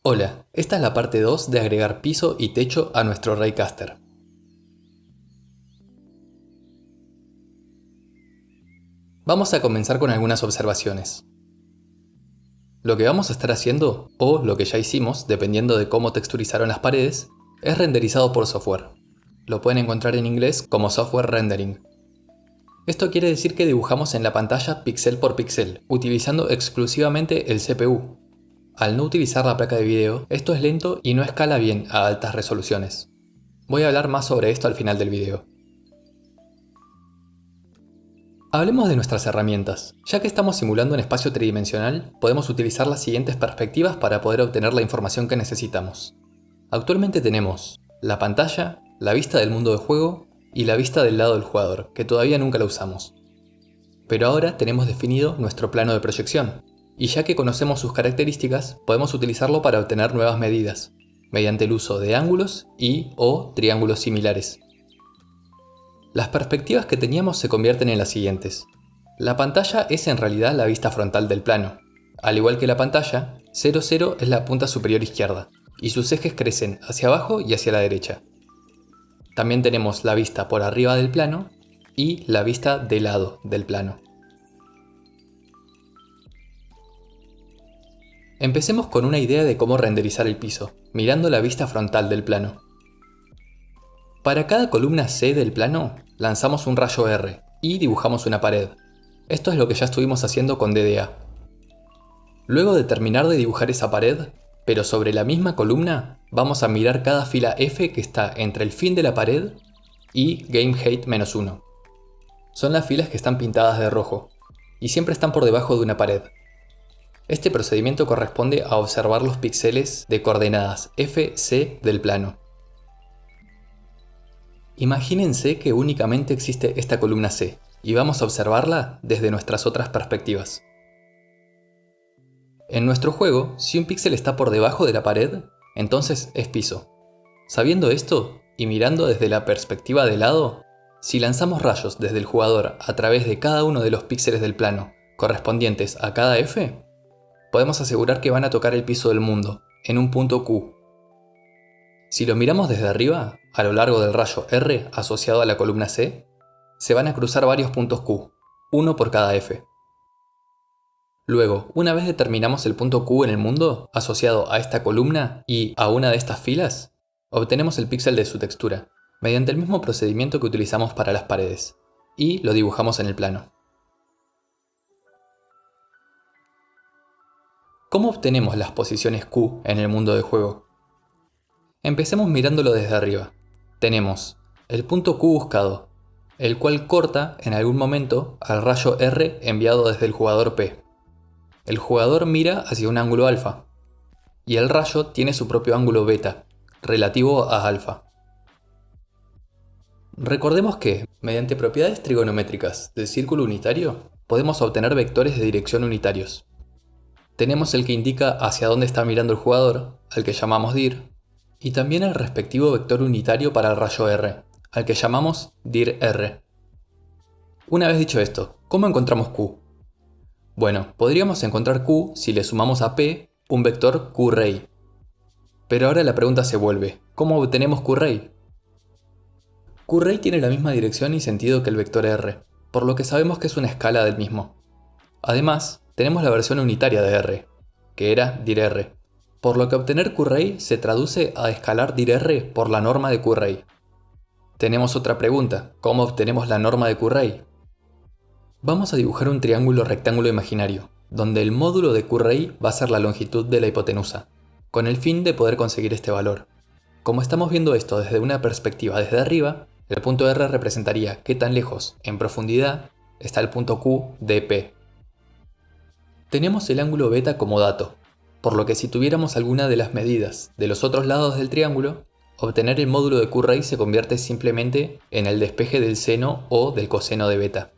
Hola, esta es la parte 2 de agregar piso y techo a nuestro Raycaster. Vamos a comenzar con algunas observaciones. Lo que vamos a estar haciendo, o lo que ya hicimos, dependiendo de cómo texturizaron las paredes, es renderizado por software. Lo pueden encontrar en inglés como software rendering. Esto quiere decir que dibujamos en la pantalla píxel por píxel, utilizando exclusivamente el CPU. Al no utilizar la placa de video, esto es lento y no escala bien a altas resoluciones. Voy a hablar más sobre esto al final del video. Hablemos de nuestras herramientas. Ya que estamos simulando un espacio tridimensional, podemos utilizar las siguientes perspectivas para poder obtener la información que necesitamos. Actualmente tenemos la pantalla, la vista del mundo de juego y la vista del lado del jugador, que todavía nunca la usamos. Pero ahora tenemos definido nuestro plano de proyección, y ya que conocemos sus características, podemos utilizarlo para obtener nuevas medidas, mediante el uso de ángulos y/o triángulos similares. Las perspectivas que teníamos se convierten en las siguientes. La pantalla es en realidad la vista frontal del plano. Al igual que la pantalla, 0, 0 es la punta superior izquierda, y sus ejes crecen hacia abajo y hacia la derecha. También tenemos la vista por arriba del plano y la vista de lado del plano. Empecemos con una idea de cómo renderizar el piso, mirando la vista frontal del plano. Para cada columna C del plano, lanzamos un rayo R y dibujamos una pared. Esto es lo que ya estuvimos haciendo con DDA. Luego de terminar de dibujar esa pared, pero sobre la misma columna, vamos a mirar cada fila F que está entre el fin de la pared y GameHeight-1. Son las filas que están pintadas de rojo, y siempre están por debajo de una pared. Este procedimiento corresponde a observar los píxeles de coordenadas FC del plano. Imagínense que únicamente existe esta columna C, y vamos a observarla desde nuestras otras perspectivas. En nuestro juego, si un píxel está por debajo de la pared, entonces es piso. Sabiendo esto, y mirando desde la perspectiva de lado, si lanzamos rayos desde el jugador a través de cada uno de los píxeles del plano correspondientes a cada F, podemos asegurar que van a tocar el piso del mundo, en un punto Q. Si lo miramos desde arriba, a lo largo del rayo R asociado a la columna C, se van a cruzar varios puntos Q, uno por cada F. Luego, una vez determinamos el punto Q en el mundo, asociado a esta columna y a una de estas filas, obtenemos el píxel de su textura, mediante el mismo procedimiento que utilizamos para las paredes, y lo dibujamos en el plano. ¿Cómo obtenemos las posiciones Q en el mundo de juego? Empecemos mirándolo desde arriba. Tenemos el punto Q buscado, el cual corta en algún momento al rayo R enviado desde el jugador P. El jugador mira hacia un ángulo alfa, y el rayo tiene su propio ángulo beta, relativo a alfa. Recordemos que, mediante propiedades trigonométricas del círculo unitario, podemos obtener vectores de dirección unitarios. Tenemos el que indica hacia dónde está mirando el jugador, al que llamamos dir, y también el respectivo vector unitario para el rayo R, al que llamamos dir-R. Una vez dicho esto, ¿cómo encontramos Q? Bueno, podríamos encontrar Q si le sumamos a P un vector Q-ray. Pero ahora la pregunta se vuelve, ¿cómo obtenemos Q-ray? Q-ray tiene la misma dirección y sentido que el vector R, por lo que sabemos que es una escala del mismo. Además, tenemos la versión unitaria de R, que era dir-R, por lo que obtener Q-ray se traduce a escalar dir-R por la norma de Q-ray. Tenemos otra pregunta, ¿cómo obtenemos la norma de Q-ray? Vamos a dibujar un triángulo rectángulo imaginario, donde el módulo de Q-ray va a ser la longitud de la hipotenusa, con el fin de poder conseguir este valor. Como estamos viendo esto desde una perspectiva desde arriba, el punto R representaría qué tan lejos, en profundidad, está el punto Q de P. Tenemos el ángulo beta como dato, por lo que si tuviéramos alguna de las medidas de los otros lados del triángulo, obtener el módulo de Q-ray se convierte simplemente en el despeje del seno o del coseno de beta.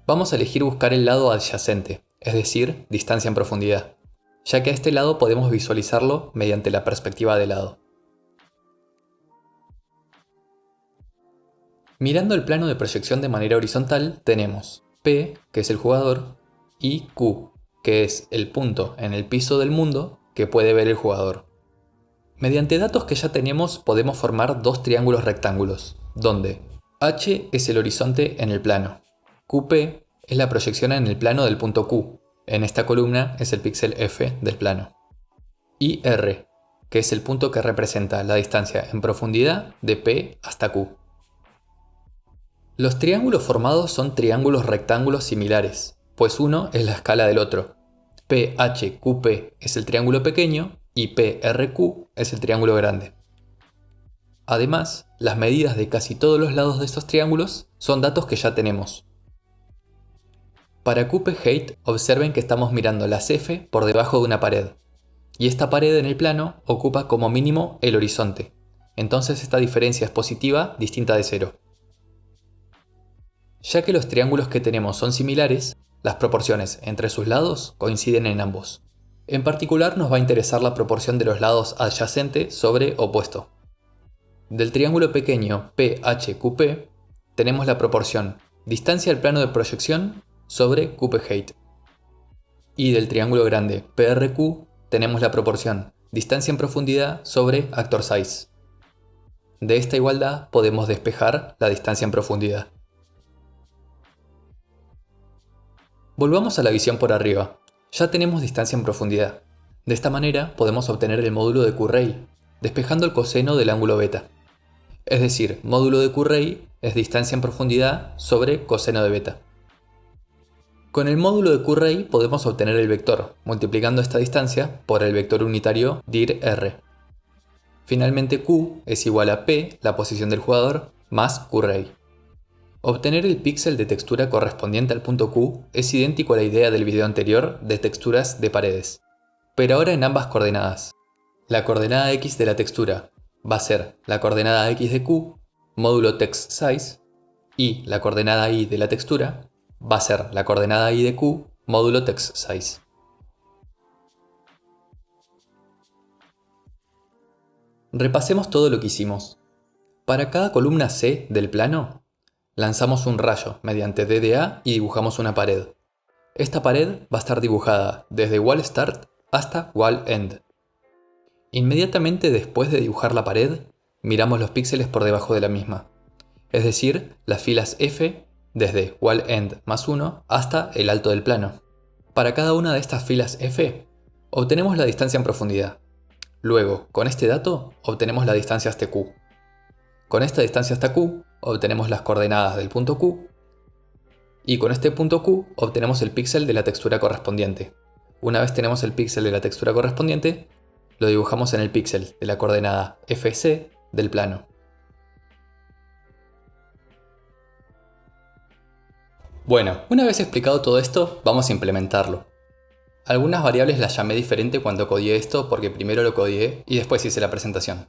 Vamos a elegir buscar el lado adyacente, es decir, distancia en profundidad, ya que a este lado podemos visualizarlo mediante la perspectiva de lado. Mirando el plano de proyección de manera horizontal, tenemos P, que es el jugador, y Q, que es el punto en el piso del mundo que puede ver el jugador. Mediante datos que ya tenemos podemos formar dos triángulos rectángulos, donde H es el horizonte en el plano, QP es la proyección en el plano del punto Q, en esta columna es el píxel F del plano, y R, que es el punto que representa la distancia en profundidad de P hasta Q. Los triángulos formados son triángulos rectángulos similares, pues uno es la escala del otro. PHQP es el triángulo pequeño y PRQ es el triángulo grande. Además, las medidas de casi todos los lados de estos triángulos son datos que ya tenemos. Para QP-Height, observen que estamos mirando las F por debajo de una pared, y esta pared en el plano ocupa como mínimo el horizonte, entonces esta diferencia es positiva distinta de 0. Ya que los triángulos que tenemos son similares, las proporciones entre sus lados coinciden en ambos. En particular nos va a interesar la proporción de los lados adyacente sobre opuesto. Del triángulo pequeño PHQP tenemos la proporción distancia al plano de proyección sobre QP-Height. Y del triángulo grande PRQ tenemos la proporción distancia en profundidad sobre actor size. De esta igualdad podemos despejar la distancia en profundidad. Volvamos a la visión por arriba. Ya tenemos distancia en profundidad. De esta manera podemos obtener el módulo de Q-Ray, despejando el coseno del ángulo beta. Es decir, módulo de Q-Ray es distancia en profundidad sobre coseno de beta. Con el módulo de Q-Ray podemos obtener el vector, multiplicando esta distancia por el vector unitario dir_r. Finalmente Q es igual a P, la posición del jugador, más Q-Ray. Obtener el píxel de textura correspondiente al punto Q es idéntico a la idea del video anterior de texturas de paredes, pero ahora en ambas coordenadas. La coordenada X de la textura va a ser la coordenada X de Q, módulo text size, y la coordenada Y de la textura va a ser la coordenada Y de Q, módulo text size. Repasemos todo lo que hicimos. Para cada columna C del plano, lanzamos un rayo mediante DDA y dibujamos una pared. Esta pared va a estar dibujada desde wall start hasta wall end. Inmediatamente después de dibujar la pared, miramos los píxeles por debajo de la misma, es decir, las filas F desde wall end más 1 hasta el alto del plano. Para cada una de estas filas F, obtenemos la distancia en profundidad. Luego, con este dato, obtenemos la distancia hasta Q. Con esta distancia hasta Q, obtenemos las coordenadas del punto Q, y con este punto Q obtenemos el píxel de la textura correspondiente. Una vez tenemos el píxel de la textura correspondiente, lo dibujamos en el píxel de la coordenada FC del plano. Bueno, una vez explicado todo esto, vamos a implementarlo. Algunas variables las llamé diferente cuando codié esto porque primero lo codié y después hice la presentación.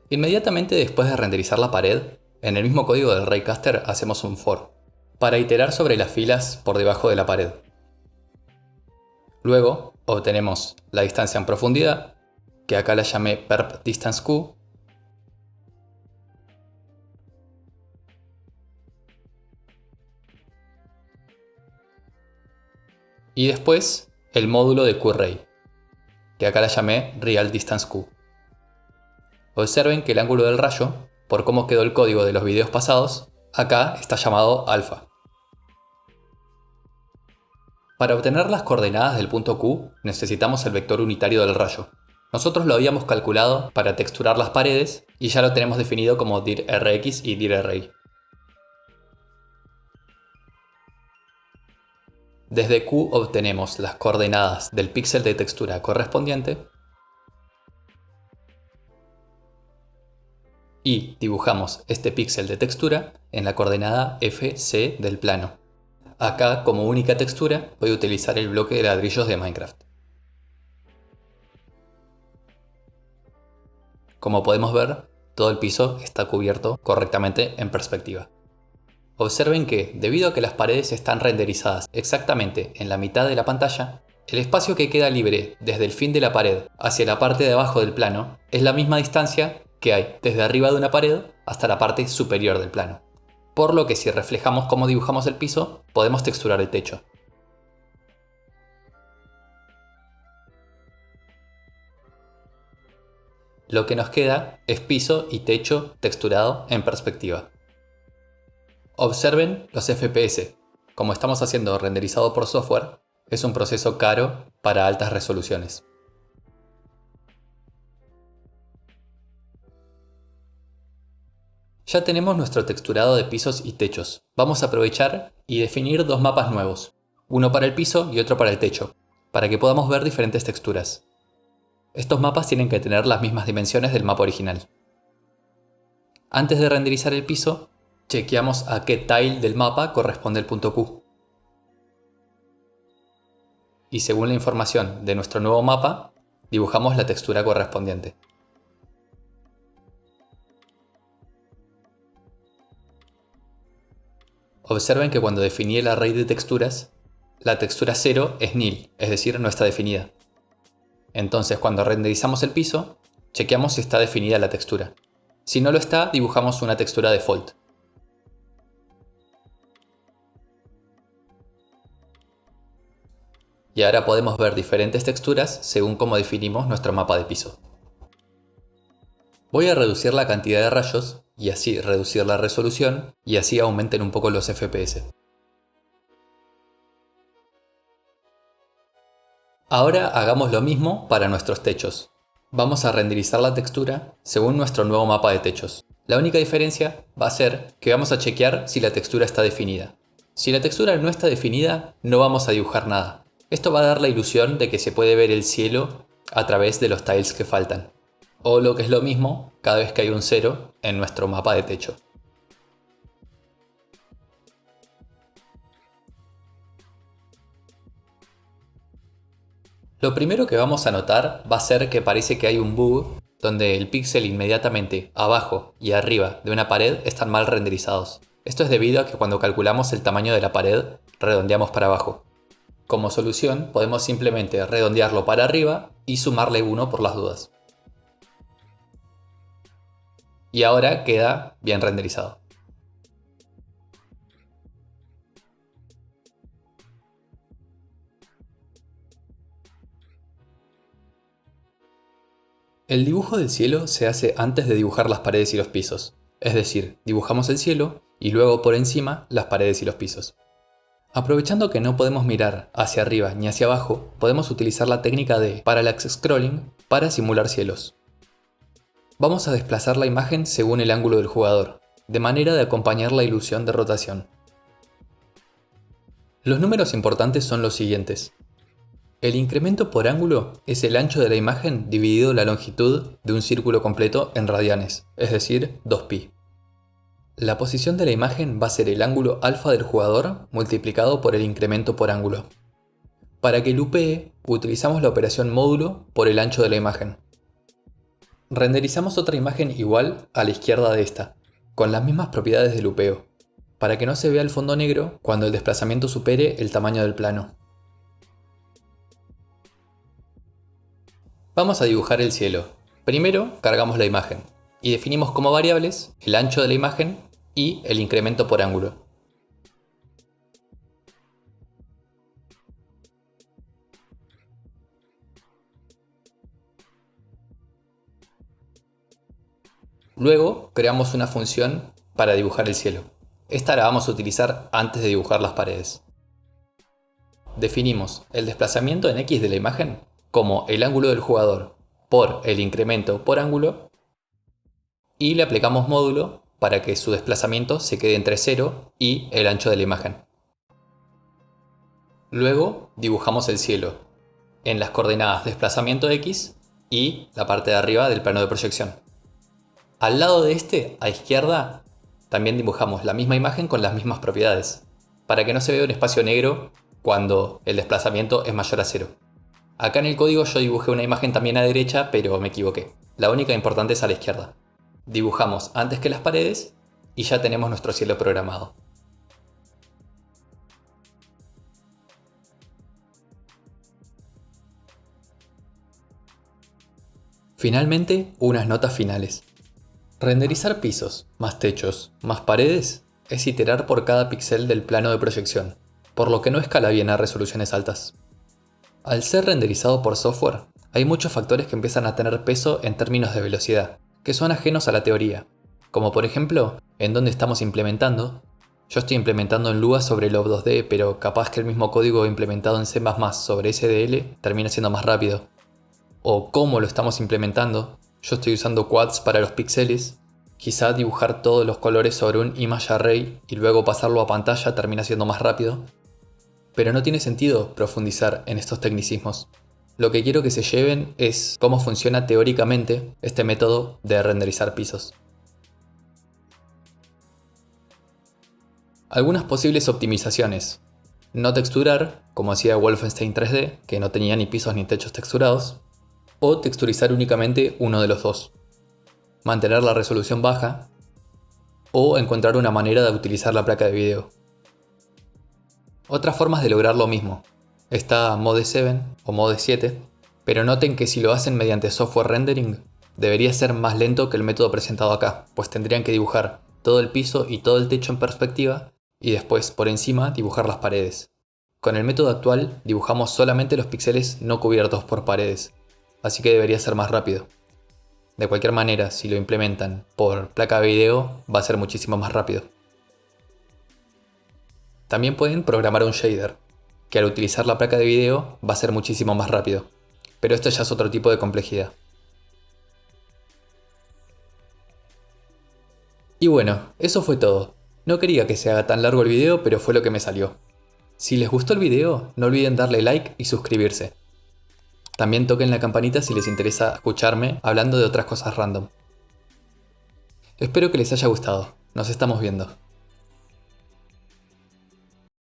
Inmediatamente después de renderizar la pared, en el mismo código del Raycaster hacemos un for, para iterar sobre las filas por debajo de la pared. Luego obtenemos la distancia en profundidad, que acá la llamé perp distance q, y después el módulo de QRay, que acá la llamé real distance q. Observen que el ángulo del rayo, por cómo quedó el código de los videos pasados, acá está llamado alfa. Para obtener las coordenadas del punto Q, necesitamos el vector unitario del rayo. Nosotros lo habíamos calculado para texturar las paredes y ya lo tenemos definido como dir_rx y dir_ray. Desde Q obtenemos las coordenadas del píxel de textura correspondiente y dibujamos este píxel de textura en la coordenada FC del plano. Acá, como única textura, voy a utilizar el bloque de ladrillos de Minecraft. Como podemos ver, todo el piso está cubierto correctamente en perspectiva. Observen que, debido a que las paredes están renderizadas exactamente en la mitad de la pantalla, el espacio que queda libre desde el fin de la pared hacia la parte de abajo del plano es la misma distancia que hay desde arriba de una pared hasta la parte superior del plano. Por lo que si reflejamos cómo dibujamos el piso, podemos texturar el techo. Lo que nos queda es piso y techo texturado en perspectiva. Observen los FPS. Como estamos haciendo renderizado por software, es un proceso caro para altas resoluciones. Ya tenemos nuestro texturado de pisos y techos. Vamos a aprovechar y definir dos mapas nuevos, uno para el piso y otro para el techo, para que podamos ver diferentes texturas. Estos mapas tienen que tener las mismas dimensiones del mapa original. Antes de renderizar el piso, chequeamos a qué tile del mapa corresponde el punto Q. Y según la información de nuestro nuevo mapa, dibujamos la textura correspondiente. Observen que cuando definí el array de texturas, la textura 0 es nil, es decir, no está definida. Entonces, cuando renderizamos el piso, chequeamos si está definida la textura. Si no lo está, dibujamos una textura default. Y ahora podemos ver diferentes texturas según cómo definimos nuestro mapa de piso. Voy a reducir la cantidad de rayos y así reducir la resolución y así aumenten un poco los FPS. Ahora hagamos lo mismo para nuestros techos. Vamos a renderizar la textura según nuestro nuevo mapa de techos. La única diferencia va a ser que vamos a chequear si la textura está definida. Si la textura no está definida, no vamos a dibujar nada. Esto va a dar la ilusión de que se puede ver el cielo a través de los tiles que faltan. O lo que es lo mismo, cada vez que hay un 0 en nuestro mapa de techo. Lo primero que vamos a notar va a ser que parece que hay un bug donde el píxel inmediatamente abajo y arriba de una pared están mal renderizados. Esto es debido a que cuando calculamos el tamaño de la pared, redondeamos para abajo. Como solución, podemos simplemente redondearlo para arriba y sumarle 1 por las dudas. Y ahora queda bien renderizado. El dibujo del cielo se hace antes de dibujar las paredes y los pisos. Es decir, dibujamos el cielo y luego por encima las paredes y los pisos. Aprovechando que no podemos mirar hacia arriba ni hacia abajo, podemos utilizar la técnica de parallax scrolling para simular cielos. Vamos a desplazar la imagen según el ángulo del jugador, de manera de acompañar la ilusión de rotación. Los números importantes son los siguientes. El incremento por ángulo es el ancho de la imagen dividido la longitud de un círculo completo en radianes, es decir, 2π. La posición de la imagen va a ser el ángulo alfa del jugador multiplicado por el incremento por ángulo. Para que lupee, utilizamos la operación módulo por el ancho de la imagen. Renderizamos otra imagen igual a la izquierda de esta, con las mismas propiedades de lupeo, para que no se vea el fondo negro cuando el desplazamiento supere el tamaño del plano. Vamos a dibujar el cielo. Primero cargamos la imagen y definimos como variables el ancho de la imagen y el incremento por ángulo. Luego creamos una función para dibujar el cielo. Esta la vamos a utilizar antes de dibujar las paredes. Definimos el desplazamiento en X de la imagen como el ángulo del jugador por el incremento por ángulo y le aplicamos módulo para que su desplazamiento se quede entre 0 y el ancho de la imagen. Luego dibujamos el cielo en las coordenadas desplazamiento X y la parte de arriba del plano de proyección. Al lado de este, a izquierda, también dibujamos la misma imagen con las mismas propiedades, para que no se vea un espacio negro cuando el desplazamiento es mayor a 0. Acá en el código yo dibujé una imagen también a derecha, pero me equivoqué. La única importante es a la izquierda. Dibujamos antes que las paredes y ya tenemos nuestro cielo programado. Finalmente, unas notas finales. Renderizar pisos, más techos, más paredes es iterar por cada píxel del plano de proyección, por lo que no escala bien a resoluciones altas. Al ser renderizado por software, hay muchos factores que empiezan a tener peso en términos de velocidad, que son ajenos a la teoría, como por ejemplo, en dónde estamos implementando. Yo estoy implementando en Lua sobre Love 2D, pero capaz que el mismo código implementado en C++ sobre SDL termina siendo más rápido. O cómo lo estamos implementando. Yo estoy usando quads para los píxeles. Quizá dibujar todos los colores sobre un image array y luego pasarlo a pantalla termina siendo más rápido. Pero no tiene sentido profundizar en estos tecnicismos. Lo que quiero que se lleven es cómo funciona teóricamente este método de renderizar pisos. Algunas posibles optimizaciones. No texturar, como hacía Wolfenstein 3D, que no tenía ni pisos ni techos texturados. O texturizar únicamente uno de los dos. Mantener la resolución baja. O encontrar una manera de utilizar la placa de video. Otras formas de lograr lo mismo. Está Mode 7 o Mode 7, pero noten que si lo hacen mediante software rendering, debería ser más lento que el método presentado acá, pues tendrían que dibujar todo el piso y todo el techo en perspectiva, y después por encima dibujar las paredes. Con el método actual dibujamos solamente los píxeles no cubiertos por paredes, así que debería ser más rápido. De cualquier manera, si lo implementan por placa de video, va a ser muchísimo más rápido. También pueden programar un shader, que al utilizar la placa de video va a ser muchísimo más rápido, pero esto ya es otro tipo de complejidad. Y bueno, eso fue todo. No quería que se haga tan largo el video, pero fue lo que me salió. Si les gustó el video, no olviden darle like y suscribirse. También toquen la campanita si les interesa escucharme hablando de otras cosas random. Espero que les haya gustado. Nos estamos viendo.